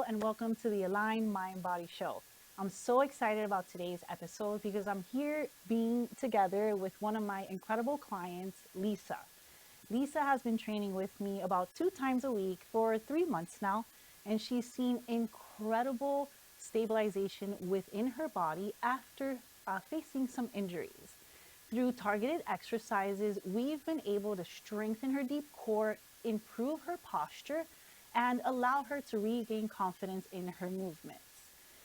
and welcome to the Align Mind Body Show. I'm so excited about today's episode because I'm here being together with one of my incredible clients, Lisa. Lisa has been training with me about 2 times a week for 3 months now, and she's seen incredible stabilization within her body after facing some injuries. Through targeted exercises, we've been able to strengthen her deep core, improve her posture, and allow her to regain confidence in her movements.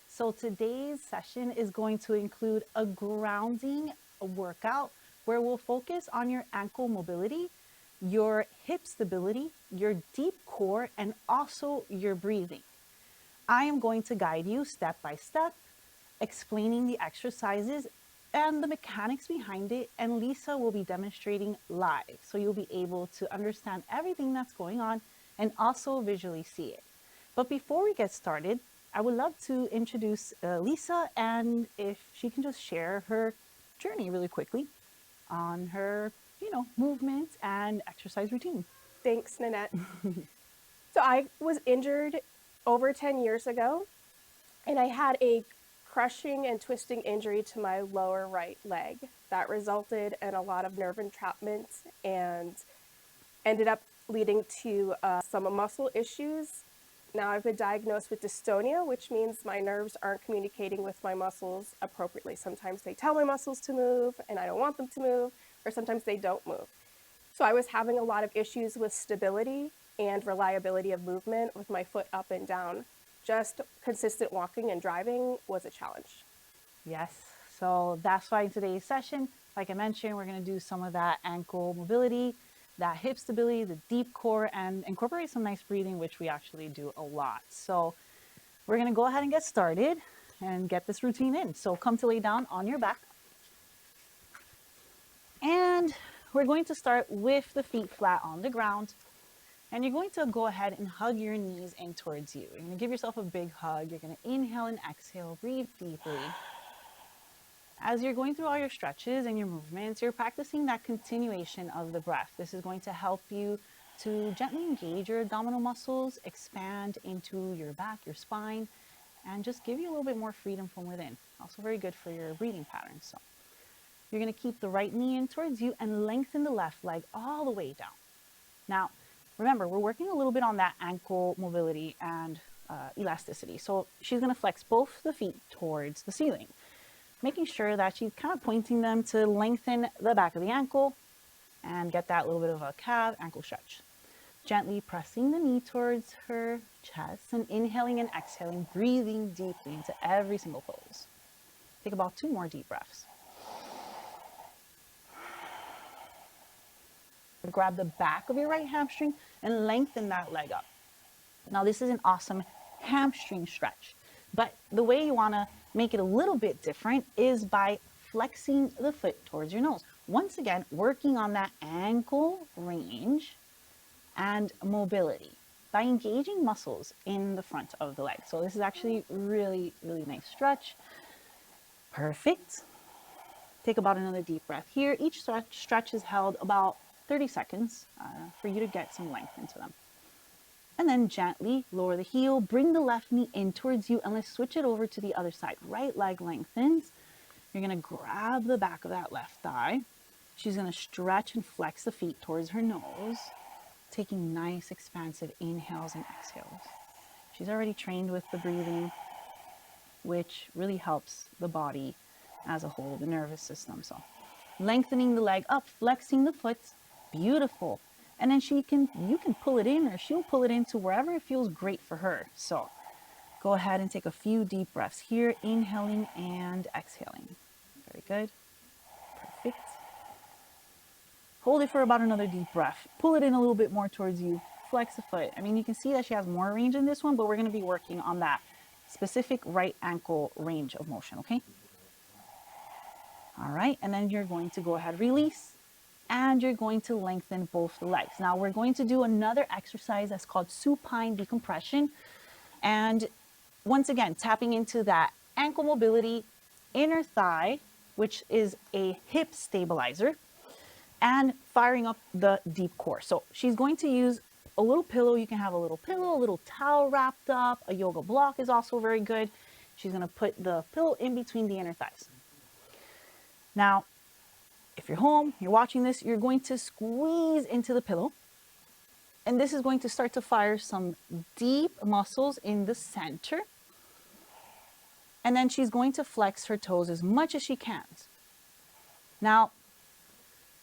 So today's session is going to include a grounding workout where we'll focus on your ankle mobility, your hip stability, your deep core, and also your breathing. I am going to guide you step by step, explaining the exercises and the mechanics behind it, and Lisa will be demonstrating live. So you'll be able to understand everything that's going on and also visually see it. But before we get started, I would love to introduce Lisa, and if she can just share her journey really quickly on her, movements and exercise routine. Thanks, Nanette. So I was injured over 10 years ago, and I had a crushing and twisting injury to my lower right leg that resulted in a lot of nerve entrapment and ended up leading to some muscle issues. Now I've been diagnosed with dystonia, which means my nerves aren't communicating with my muscles appropriately. Sometimes they tell my muscles to move and I don't want them to move, or sometimes they don't move. So I was having a lot of issues with stability and reliability of movement with my foot up and down. Just consistent walking and driving was a challenge. Yes, so that's why in today's session, like I mentioned, we're going to do some of that ankle mobility, that hip stability, the deep core, and incorporate some nice breathing, which we actually do a lot. So we're going to go ahead and get started and get this routine in. So come to lay down on your back. And we're going to start with the feet flat on the ground. And you're going to go ahead and hug your knees in towards you. You're going to give yourself a big hug. You're going to inhale and exhale, breathe deeply. As you're going through all your stretches and your movements, you're practicing that continuation of the breath. This is going to help you to gently engage your abdominal muscles, expand into your back, your spine, and just give you a little bit more freedom from within. Also very good for your breathing patterns. So you're going to keep the right knee in towards you and lengthen the left leg all the way down. Now, remember, we're working a little bit on that ankle mobility and elasticity. So she's going to flex both the feet towards the ceiling, making sure that she's kind of pointing them to lengthen the back of the ankle and get that little bit of a calf ankle stretch. Gently pressing the knee towards her chest and inhaling and exhaling, breathing deeply into every single pose. Take about 2 more deep breaths. Grab the back of your right hamstring and lengthen that leg up. Now this is an awesome hamstring stretch, but the way you want to make it a little bit different is by flexing the foot towards your nose. Once again, working on that ankle range and mobility by engaging muscles in the front of the leg. So this is actually really, really nice stretch. Perfect. Take about another deep breath here. Each stretch is held about 30 seconds for you to get some length into them. And then gently lower the heel, bring the left knee in towards you, and let's switch it over to the other side. Right leg lengthens. You're going to grab the back of that left thigh. She's going to stretch and flex the feet towards her nose, taking nice expansive inhales and exhales. She's already trained with the breathing, which really helps the body as a whole, the nervous system. So lengthening the leg up, flexing the foot. Beautiful. And then you can pull it in, or she'll pull it into wherever it feels great for her. So go ahead and take a few deep breaths here, inhaling and exhaling. Very good. Perfect. Hold it for about another deep breath. Pull it in a little bit more towards you. Flex the foot. I mean, you can see that she has more range in this one, but we're going to be working on that specific right ankle range of motion, okay? All right, and then you're going to go ahead, release, and you're going to lengthen both the legs. Now we're going to do another exercise that's called supine decompression. And once again, tapping into that ankle mobility, inner thigh, which is a hip stabilizer, and firing up the deep core. So she's going to use a little pillow. You can have a little pillow, a little towel wrapped up. A yoga block is also very good. She's going to put the pillow in between the inner thighs. Now, if you're home, you're watching this, you're going to squeeze into the pillow. And this is going to start to fire some deep muscles in the center. And then she's going to flex her toes as much as she can. Now,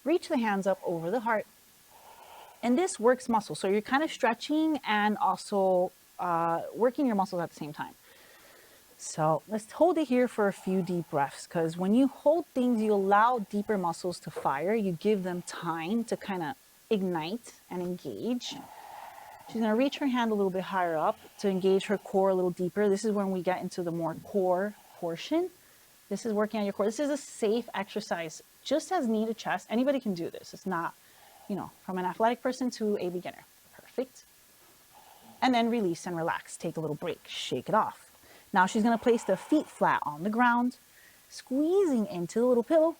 reach the hands up over the heart. And this works muscles. So you're kind of stretching and also working your muscles at the same time. So let's hold it here for a few deep breaths, because when you hold things, you allow deeper muscles to fire. You give them time to kind of ignite and engage. She's going to reach her hand a little bit higher up to engage her core a little deeper. This is when we get into the more core portion. This is working on your core. This is a safe exercise, just as knee to chest. Anybody can do this. It's not, from an athletic person to a beginner. Perfect. And then release and relax. Take a little break. Shake it off. Now she's going to place the feet flat on the ground, squeezing into the little pillow,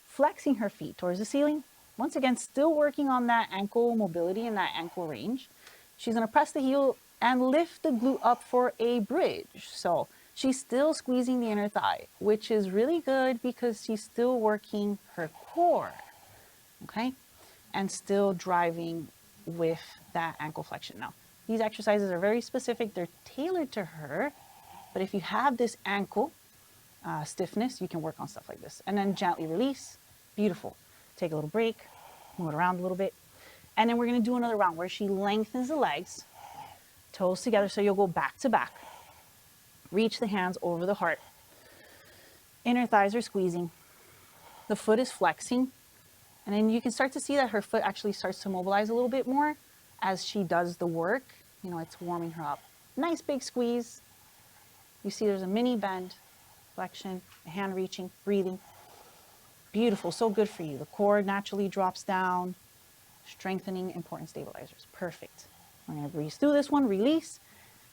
flexing her feet towards the ceiling. Once again, still working on that ankle mobility and that ankle range. She's going to press the heel and lift the glute up for a bridge. So she's still squeezing the inner thigh, which is really good because she's still working her core, okay? And still driving with that ankle flexion. Now, these exercises are very specific. They're tailored to her. But if you have this ankle stiffness, you can work on stuff like this. And then gently release. Beautiful. Take a little break, move it around a little bit. And then we're going to do another round where she lengthens the legs, toes together. So you'll go back to back. Reach the hands over the heart. Inner thighs are squeezing. The foot is flexing. And then you can start to see that her foot actually starts to mobilize a little bit more as she does the work. It's warming her up. Nice big squeeze. You see there's a mini bend, flexion, a hand reaching, breathing. Beautiful, so good for you. The core naturally drops down, strengthening important stabilizers. Perfect. We're going to breathe through this one, release,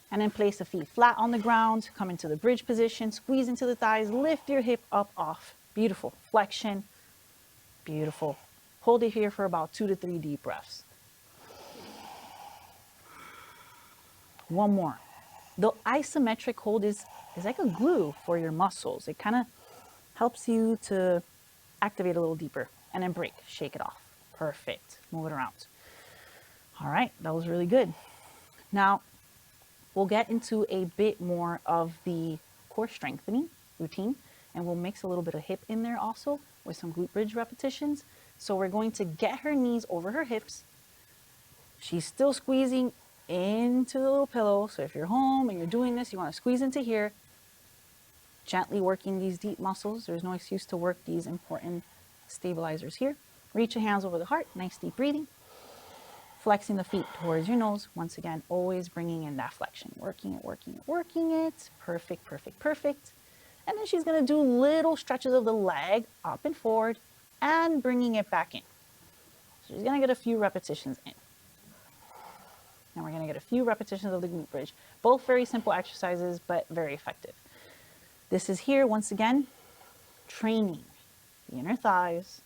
and then place the feet flat on the ground. Come into the bridge position, squeeze into the thighs, lift your hip up, off. Beautiful. Flexion. Beautiful. Hold it here for about 2 to 3 deep breaths. One more. The isometric hold is like a glue for your muscles. It kind of helps you to activate a little deeper. And then break, shake it off. Perfect. Move it around. All right, that was really good. Now, we'll get into a bit more of the core strengthening routine, and we'll mix a little bit of hip in there also with some glute bridge repetitions. So we're going to get her knees over her hips. She's still squeezing into the little pillow. So if you're home and you're doing this, you want to squeeze into here, gently working these deep muscles. There's no excuse to work these important stabilizers here. Reach your hands over the heart, nice deep breathing. Flexing the feet towards your nose. Once again, always bringing in that flexion, working it, working it, working it. Perfect, perfect, perfect. And then she's going to do little stretches of the leg up and forward and bringing it back in. So she's going to get a few repetitions in. And we're going to get a few repetitions of the glute bridge. Both very simple exercises, but very effective. This is here, once again, training the inner thighs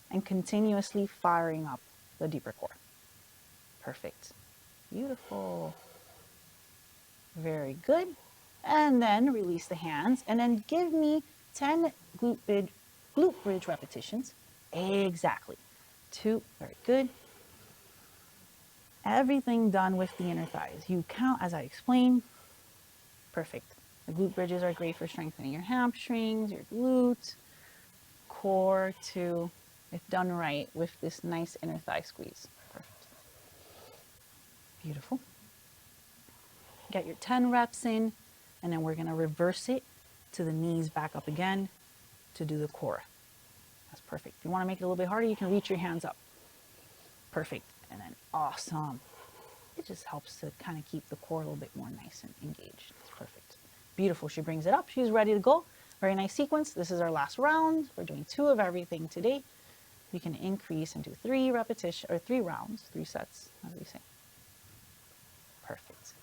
and continuously firing up the deeper core. Perfect. Beautiful. Very good. And then release the hands and then give me 10 glute bridge repetitions. Exactly. 2, very good. Everything done with the inner thighs. You count as I explained. Perfect. The glute bridges are great for strengthening your hamstrings, your glutes, core too, if done right with this nice inner thigh squeeze. Perfect. Beautiful. Get your 10 reps in, and then we're going to reverse it to the knees back up again to do the core. That's perfect. If you want to make it a little bit harder, you can reach your hands up. Perfect. And then awesome. It just helps to kind of keep the core a little bit more nice and engaged. It's perfect. Beautiful. She brings it up. She's ready to go. Very nice sequence. This is our last round. We're doing 2 of everything today. You can increase and do 3 repetitions or 3 rounds, 3 sets, as we say. Perfect.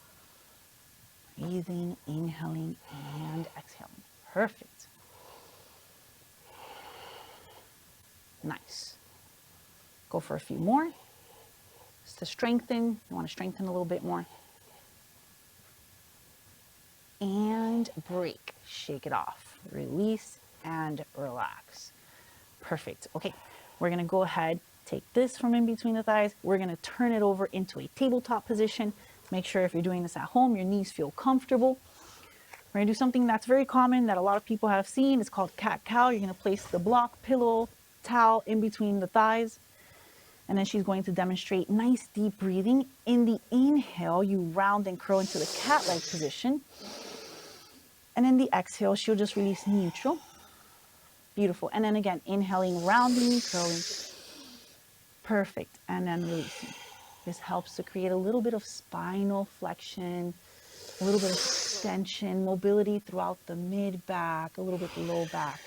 Breathing, inhaling, and exhaling. Perfect. Nice. Go for a few more. Just to strengthen. You want to strengthen a little bit more. And break. Shake it off. Release and relax. Perfect. Okay, we're going to go ahead, take this from in between the thighs. We're going to turn it over into a tabletop position. Make sure if you're doing this at home, your knees feel comfortable. We're going to do something that's very common that a lot of people have seen. It's called cat-cow. You're going to place the block, pillow, towel in between the thighs. And then she's going to demonstrate nice deep breathing. In the inhale, you round and curl into the cat-like position. And in the exhale, she'll just release neutral. Beautiful. And then again, inhaling, rounding, curling. Perfect. And then releasing. This helps to create a little bit of spinal flexion, a little bit of extension, mobility throughout the mid back, a little bit the low back.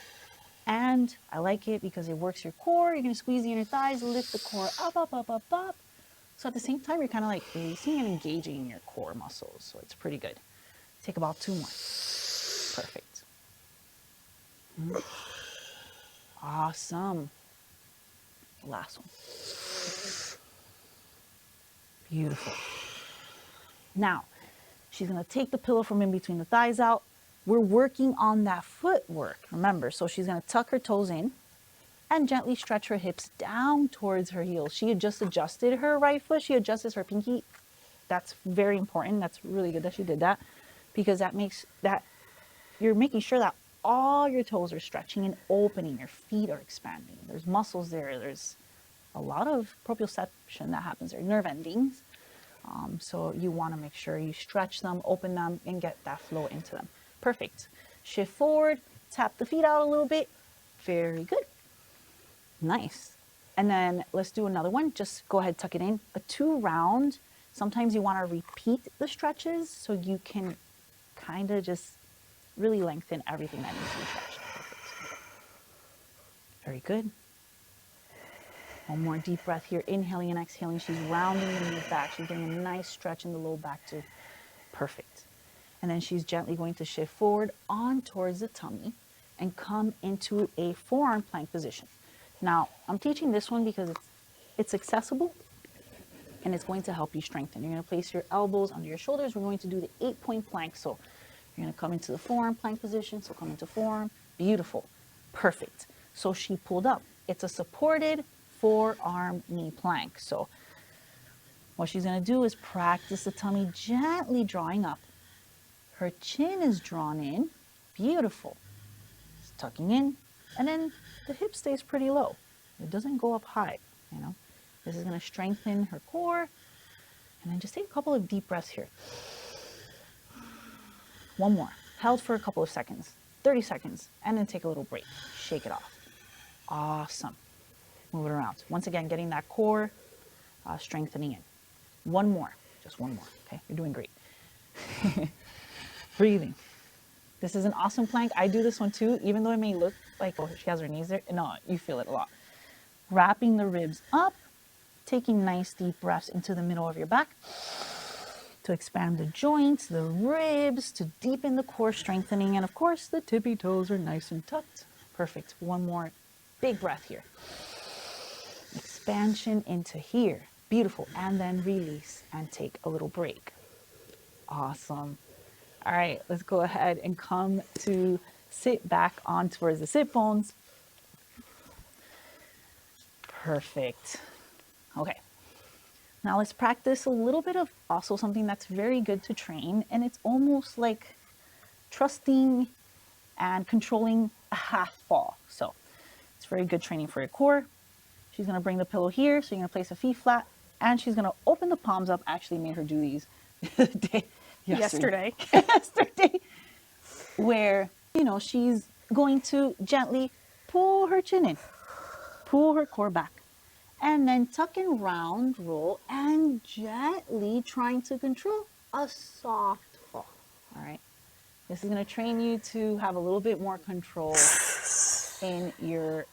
And I like it because it works your core. You're going to squeeze the inner thighs, lift the core up, up, up, up, up. So at the same time, you're kind of like releasing and engaging your core muscles. So it's pretty good. Take about 2 more. Perfect. Awesome. Last one. Beautiful. Now, she's going to take the pillow from in between the thighs out. We're working on that footwork, remember. So she's going to tuck her toes in and gently stretch her hips down towards her heels. She had just adjusted her right foot. She adjusts her pinky. That's very important. That's really good that she did that, because that makes that you're making sure that all your toes are stretching and opening. Your feet are expanding. There's muscles there. There's a lot of proprioception that happens there, nerve endings. So you want to make sure you stretch them, open them, and get that flow into them. Perfect. Shift forward, tap the feet out a little bit. Very good. Nice. And then let's do another one. Just go ahead, tuck it in. A 2 round. Sometimes you want to repeat the stretches so you can kind of just really lengthen everything that needs to be stretched. Perfect. Very good. One more deep breath here. Inhaling and exhaling. She's rounding the mid back. She's getting a nice stretch in the low back too. Perfect. And then she's gently going to shift forward on towards the tummy and come into a forearm plank position. Now, I'm teaching this one because it's accessible and it's going to help you strengthen. You're going to place your elbows under your shoulders. We're going to do the 8-point plank. So you're going to come into the forearm plank position. So come into forearm. Beautiful. Perfect. So she pulled up. It's a supported forearm knee plank. So what she's going to do is practice the tummy gently drawing up. Her chin is drawn in. Beautiful. It's tucking in. And then the hip stays pretty low. It doesn't go up high, you know. This is going to strengthen her core. And then just take a couple of deep breaths here. One more. Held for a couple of seconds. 30 seconds. And then take a little break. Shake it off. Awesome. Move it around. Once again, getting that core strengthening in. One more. Just one more. Okay, you're doing great. Breathing. This is an awesome plank. I do this one too, even though it may look like, oh, she has her knees there. No, you feel it a lot. Wrapping the ribs up, taking nice deep breaths into the middle of your back to expand the joints, the ribs, to deepen the core strengthening. And of course, the tippy toes are nice and tucked. Perfect. One more big breath here. Expansion into here. Beautiful. And then release and take a little break. Awesome. All right, let's go ahead and come to sit back on towards the sit bones. Perfect. Okay. Now let's practice a little bit of also something that's very good to train, and it's almost like trusting and controlling a half fall. So it's very good training for your core. She's going to bring the pillow here, so you're going to place the feet flat, and she's going to open the palms up. I actually made her do these yesterday, where, you know, she's going to gently pull her chin in, pull her core back, and then tuck and round roll and gently trying to control a soft fall. All right. This is going to train you to have a little bit more control in your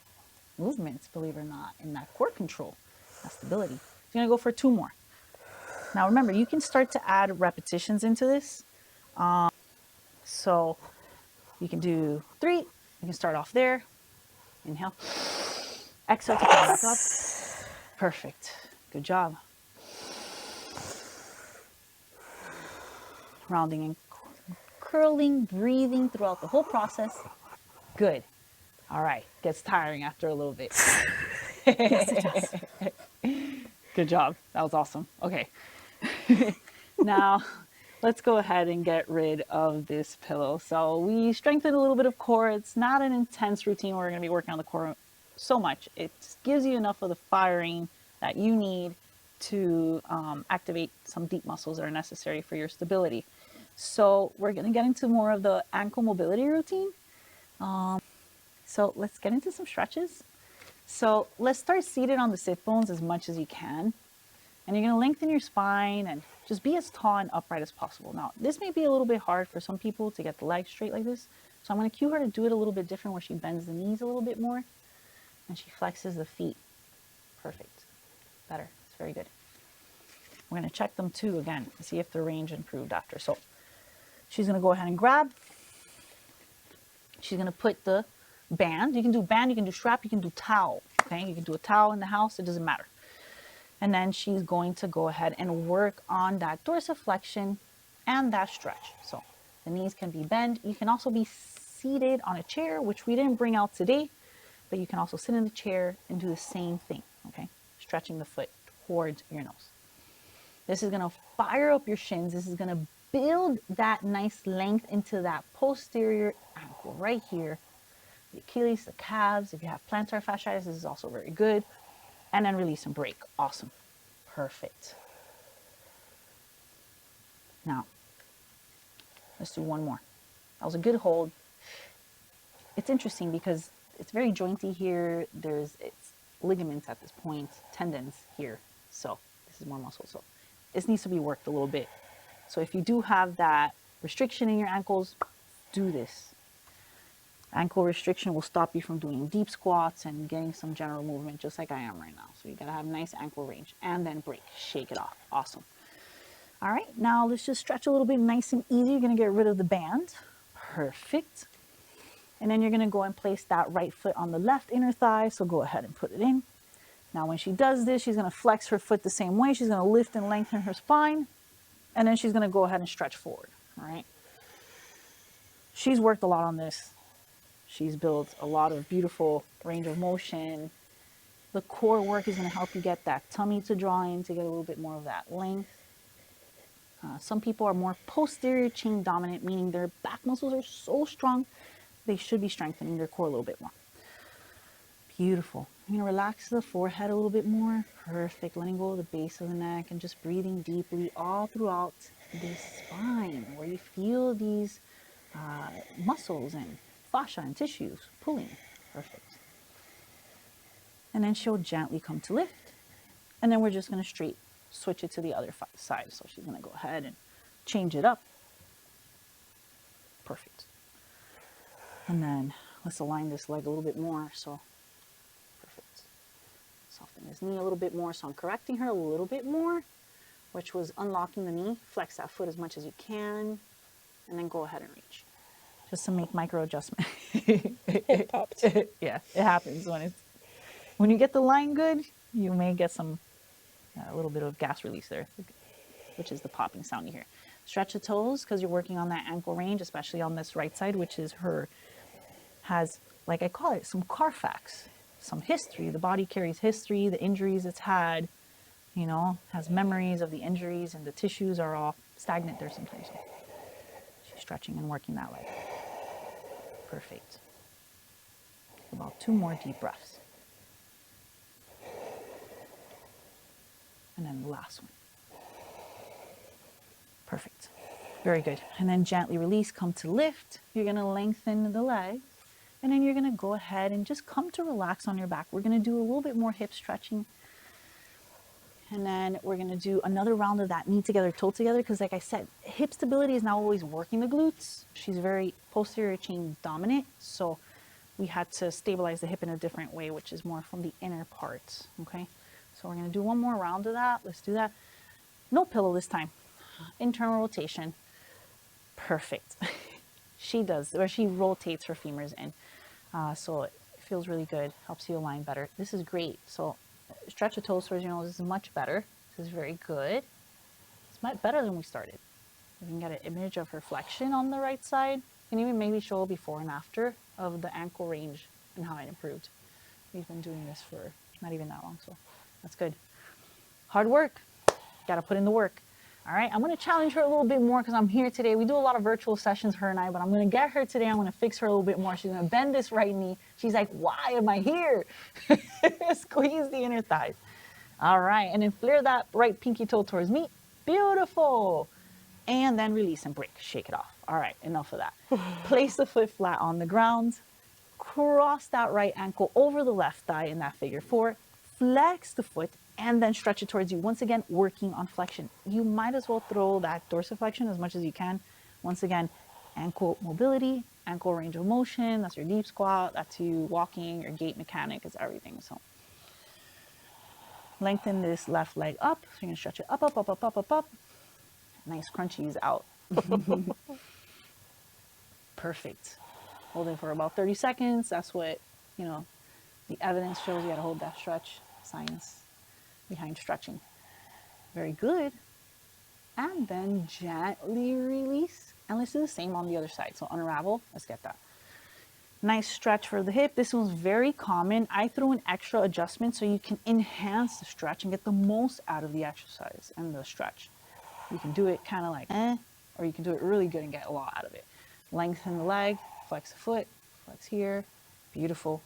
movements, believe it or not, in that core control, that stability. So you're going to go for 2 more. Now remember, you can start to add repetitions into this. So you can do 3. You can start off there. Inhale. Exhale to come back up. Perfect. Good job. rounding and curling, breathing throughout the whole process. Good. All right, gets tiring after a little bit. Yes, it does. Good job. That was awesome. Okay. Now, let's go ahead and get rid of this pillow. So we strengthened a little bit of core. It's not an intense routine where we're going to be working on the core so much. It gives you enough of the firing that you need to activate some deep muscles that are necessary for your stability. So we're going to get into more of the ankle mobility routine. So let's get into some stretches. So let's start seated on the sit bones as much as you can. And you're going to lengthen your spine and just be as tall and upright as possible. Now, this may be a little bit hard for some people to get the legs straight like this. So I'm going to cue her to do it a little bit different where she bends the knees a little bit more and she flexes the feet. Perfect. Better. It's very good. We're going to check them too again and see if the range improved after. So she's going to go ahead and grab. She's going to put the band. You can do band, you can do strap, you can do towel. Okay, you can do a towel in the house. It doesn't matter. And then she's going to go ahead and work on that dorsiflexion and that stretch. So the knees can be bent. You can also be seated on a chair, which we didn't bring out today, but you can also sit in the chair and do the same thing, okay? Stretching the foot towards your nose. This is gonna fire up your shins. This is gonna build that nice length into that posterior ankle right here. The Achilles, the calves. If you have plantar fasciitis, this is also very good. And then release and break. Awesome. Perfect. Now, let's do one more. That was a good hold. It's interesting because it's very jointy here. It's ligaments at this point, tendons here. So this is more muscle. So this needs to be worked a little bit. So if you do have that restriction in your ankles, do this. Ankle restriction will stop you from doing deep squats and getting some general movement just like I am right now. So you gotta have nice ankle range and then break, shake it off. Awesome. All right, now let's just stretch a little bit nice and easy. You're gonna get rid of the band. Perfect. And then you're gonna go and place that right foot on the left inner thigh. So go ahead and put it in. Now when she does this, she's gonna flex her foot the same way. She's gonna lift and lengthen her spine. And then she's gonna go ahead and stretch forward, all right? She's worked a lot on this. She's built a lot of beautiful range of motion. The core work is going to help you get that tummy to draw in to get a little bit more of that length. Some people are more posterior chain dominant, meaning their back muscles are so strong, they should be strengthening their core a little bit more. Beautiful. I'm going to relax the forehead a little bit more. Perfect. Letting go of the base of the neck and just breathing deeply all throughout the spine where you feel these muscles and fascia and tissues pulling. Perfect. And then she'll gently come to lift. And then we're just going to switch it to the other side. So she's going to go ahead and change it up. Perfect. And then let's align this leg a little bit more. So perfect. Soften this knee a little bit more. So I'm correcting her a little bit more, which was unlocking the knee. Flex that foot as much as you can. And then go ahead and reach. Just to make micro adjustment. It popped. Yeah, it happens when you get the line good, you may get a little bit of gas release there, which is the popping sound you hear. Stretch the toes because you're working on that ankle range, especially on this right side, which is has, like I call it, some Carfax, some history. The body carries history, the injuries it's had, has memories of the injuries, and the tissues are all stagnant there sometimes. So she's stretching and working that leg. Perfect. About 2 more deep breaths. And then the last one. Perfect. Very good. And then gently release, come to lift. You're going to lengthen the legs. And then you're going to go ahead and just come to relax on your back. We're going to do a little bit more hip stretching. And then we're going to do another round of that knee together, toe together. Because like I said, hip stability is not always working the glutes. She's very posterior chain dominant. So we had to stabilize the hip in a different way, which is more from the inner parts. Okay. So we're going to do one more round of that. Let's do that. No pillow this time. Internal rotation. Perfect. She rotates her femurs in. So it feels really good. Helps you align better. This is great. So stretch the toes towards your nose. This is much better. This is very good. It's much better than we started. You can get an image of her flexion on the right side. And even maybe show a before and after of the ankle range and how it improved. We've been doing this for not even that long, so that's good. Hard work. Got to put in the work. All right, I'm going to challenge her a little bit more because I'm here today. We do a lot of virtual sessions, her and I, but I'm going to get her today. I'm going to fix her a little bit more. She's going to bend this right knee. She's like, why am I here? Squeeze the inner thighs. All right, and then flare that right pinky toe towards me. Beautiful. And then release and break. Shake it off. All right, enough of that. Place the foot flat on the ground. Cross that right ankle over the left thigh in that figure four. Flex the foot and then stretch it towards you. Once again, working on flexion. You might as well throw that dorsiflexion as much as you can. Once again, ankle mobility, ankle range of motion. That's your deep squat. That's you walking, your gait mechanic is everything. So lengthen this left leg up. So you're going to stretch it up, up, up, up, up, up, up. Nice crunchies out. Perfect. Hold it for about 30 seconds. That's what, the evidence shows. You got to hold that stretch. Science behind stretching. Very good. And then gently release. And let's do the same on the other side. So unravel. Let's get that. Nice stretch for the hip. This one's very common. I threw an extra adjustment so you can enhance the stretch and get the most out of the exercise and the stretch. You can do it kind of like or you can do it really good and get a lot out of it. Lengthen the leg, flex the foot, flex here. Beautiful.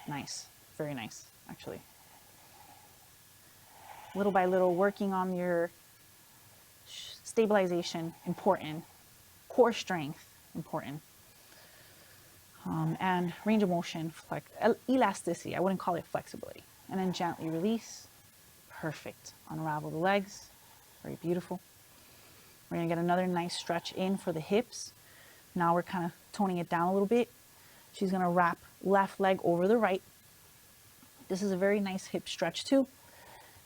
Nice. Very nice, actually. Little by little, working on your stabilization, important. Core strength, important. And range of motion, elasticity. I wouldn't call it flexibility. And then gently release. Perfect. Unravel the legs. Very beautiful. We're going to get another nice stretch in for the hips. Now we're kind of toning it down a little bit. She's going to wrap left leg over the right. This is a very nice hip stretch too.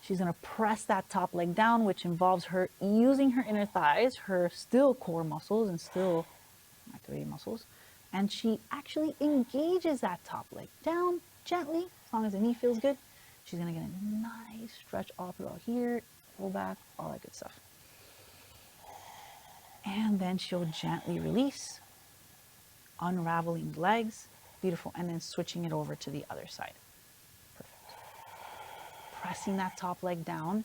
She's going to press that top leg down, which involves her using her inner thighs, her still core muscles and still activating muscles. And she actually engages that top leg down gently, as long as the knee feels good. She's going to get a nice stretch all throughout here, pull back, all that good stuff. And then she'll gently release, unraveling the legs. Beautiful. And then switching it over to the other side. Perfect. Pressing that top leg down,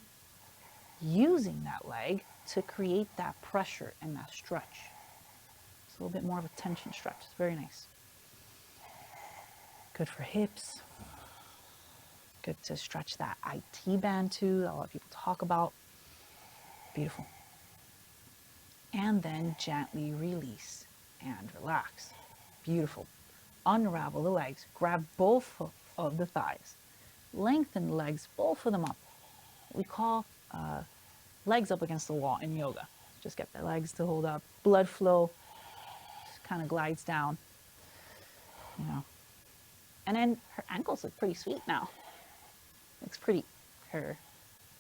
using that leg to create that pressure and that stretch. It's a little bit more of a tension stretch. It's very nice. Good for hips. Good to stretch that IT band too, that a lot of people talk about. Beautiful. And then gently release and relax. Beautiful. Unravel the legs. Grab both of the thighs. Lengthen the legs, both of them up. We call legs up against the wall in yoga. Just get the legs to hold up. Blood flow just kind of glides down. And then her ankles look pretty sweet now. Looks pretty. Her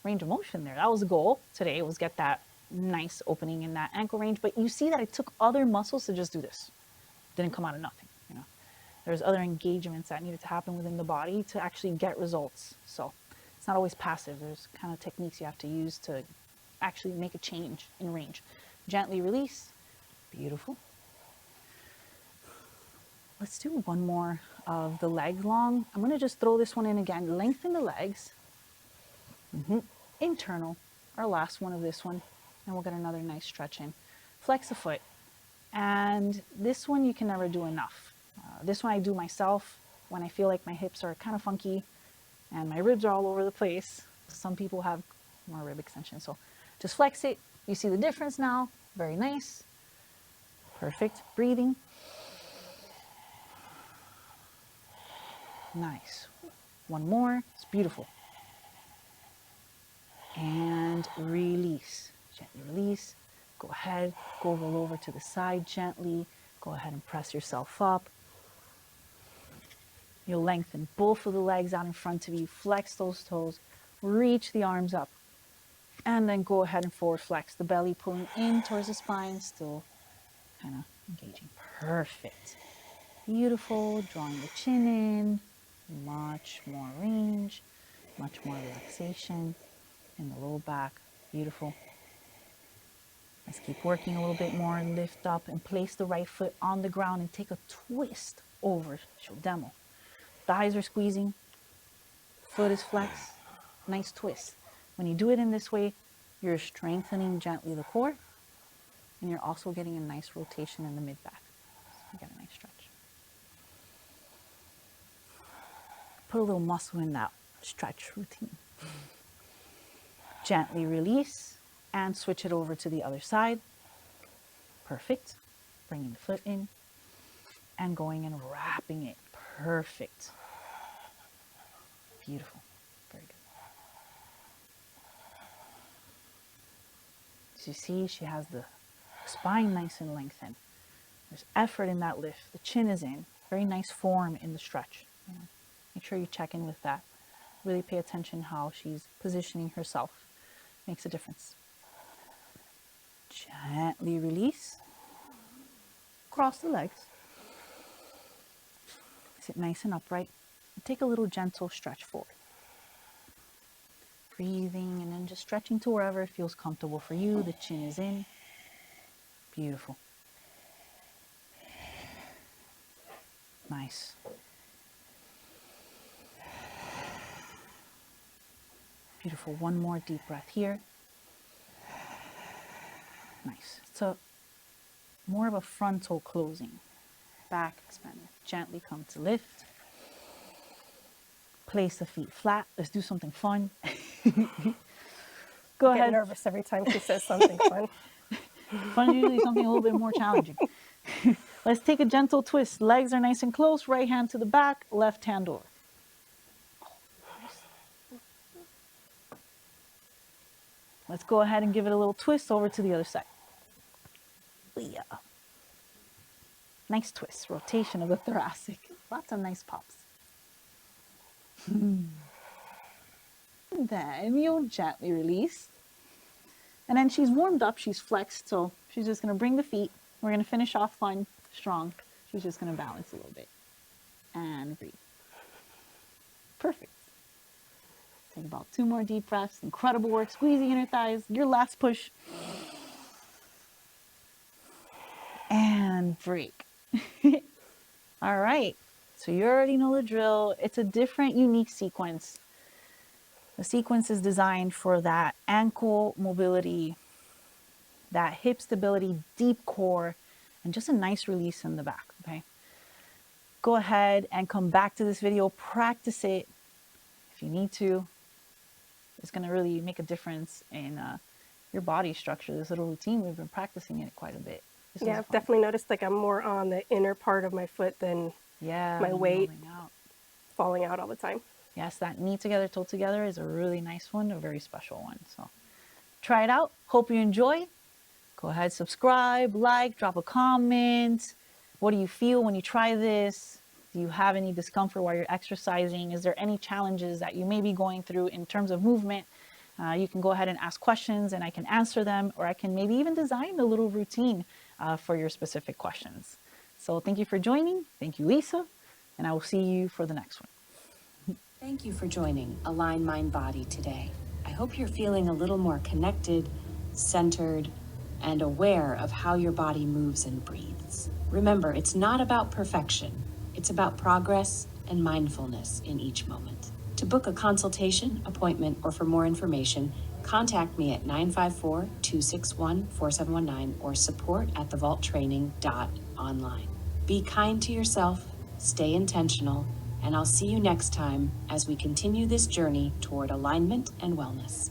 range of motion there. That was the goal today, was get that nice opening in that ankle range. But you see that I took other muscles to just do this. Didn't come out of nothing, There's other engagements that needed to happen within the body to actually get results. So it's not always passive. There's kind of techniques you have to use to actually make a change in range. Gently release. Beautiful. Let's do one more of the leg long. I'm going to just throw this one in again. Lengthen the legs. Internal. Our last one of this one. And we'll get another nice stretch in. Flex the foot. And this one you can never do enough. This one I do myself when I feel like my hips are kind of funky and my ribs are all over the place. Some people have more rib extension. So just flex it. You see the difference now. Very nice. Perfect. Breathing. Nice. One more. It's beautiful. And release. Gently release. Go ahead. Go roll over to the side gently. Go ahead and press yourself up. You'll lengthen both of the legs out in front of you. Flex those toes. Reach the arms up. And then go ahead and forward flex. The belly pulling in towards the spine. Still kind of engaging. Perfect. Beautiful. Drawing the chin in. Much more range. Much more relaxation in the low back. Beautiful. Let's keep working a little bit more. Lift up and place the right foot on the ground and take a twist over. She'll demo. Thighs are squeezing. Foot is flexed. Nice twist. When you do it in this way, you're strengthening gently the core, and you're also getting a nice rotation in the mid-back. So you get a nice stretch. Put a little muscle in that stretch routine. Gently release and switch it over to the other side. Perfect. Bringing the foot in and going and wrapping it. Perfect. Beautiful. Very good. As you see, she has the spine nice and lengthened. There's effort in that lift. The chin is in. Very nice form in the stretch. You know, make sure you check in with that. Really pay attention how she's positioning herself. Makes a difference. Gently release. Cross the legs. Sit nice and upright. And take a little gentle stretch forward. Breathing and then just stretching to wherever it feels comfortable for you. The chin is in. Beautiful. Nice. Beautiful. One more deep breath here. Nice. So more of a frontal closing. Back expanded. Gently come to lift. Place the feet flat. Let's do something fun. Go I get ahead. nervous every time she says something fun. Fun is usually something a little bit more challenging. Let's take a gentle twist. Legs are nice and close. Right hand to the back. Left hand over. Let's go ahead and give it a little twist over to the other side. Yeah. Nice twist. Rotation of the thoracic. Lots of nice pops. And then you'll gently release. And then she's warmed up. She's flexed. So she's just going to bring the feet. We're going to finish off fun, strong. She's just going to balance a little bit. And breathe. Perfect. Take about 2 more deep breaths. Incredible work. Squeeze the inner thighs. Your last push. And break. All right. So you already know the drill. It's a different, unique sequence. The sequence is designed for that ankle mobility, that hip stability, deep core, and just a nice release in the back, okay? Go ahead and come back to this video. Practice it if you need to. It's going to really make a difference in your body structure. This little routine, we've been practicing it quite a bit. Yeah, I've definitely noticed like I'm more on the inner part of my foot than my weight falling out all the time. Yes, that knee together, toe together is a really nice one, a very special one. So try it out. Hope you enjoy. Go ahead, subscribe, like, drop a comment. What do you feel when you try this? Do you have any discomfort while you're exercising? Is there any challenges that you may be going through in terms of movement? You can go ahead and ask questions and I can answer them, or I can maybe even design a little routine for your specific questions. So thank you for joining. Thank you, Lisa, and I will see you for the next one. Thank you for joining Align Mind Body today. I hope you're feeling a little more connected, centered, and aware of how your body moves and breathes. Remember, it's not about perfection. It's about progress and mindfulness in each moment. To book a consultation, appointment, or for more information, contact me at 954-261-4719 or support@thevaulttraining.online. Be kind to yourself, stay intentional, and I'll see you next time as we continue this journey toward alignment and wellness.